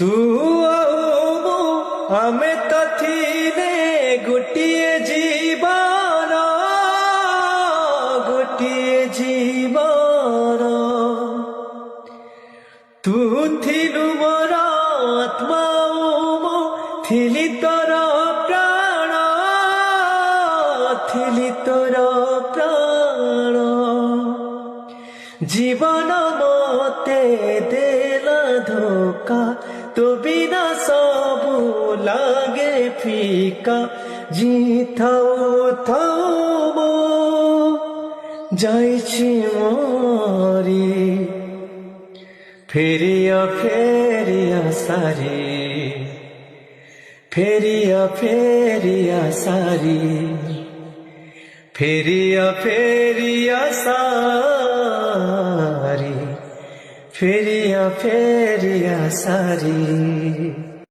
ତୁ ଆଉ ମୁଁ ଆମେ ତ ଥିଲେ ଗୋଟିଏ ଜୀବନ, ଗୋଟିଏ ଜୀବନ। ତୁ ଥିଲୁ ମୋର ଆତ୍ମା, ମୁଁ ଥିଲି ତୋର ପ୍ରାଣ, ଥିଲି ତୋର ପ୍ରାଣ। জীবন মতে দেলা ধোকা, তো বিনা সবু লাগে ফিকা। জিথাও থাও যাইছি মরি, ফেরিয়া ফেরিয়া সারি, ফেরিয়া ফেরিয়া সারি, ফেরিয়া ফেরিয়া সারি, ফেরিয়া ফেরিয়া সারি।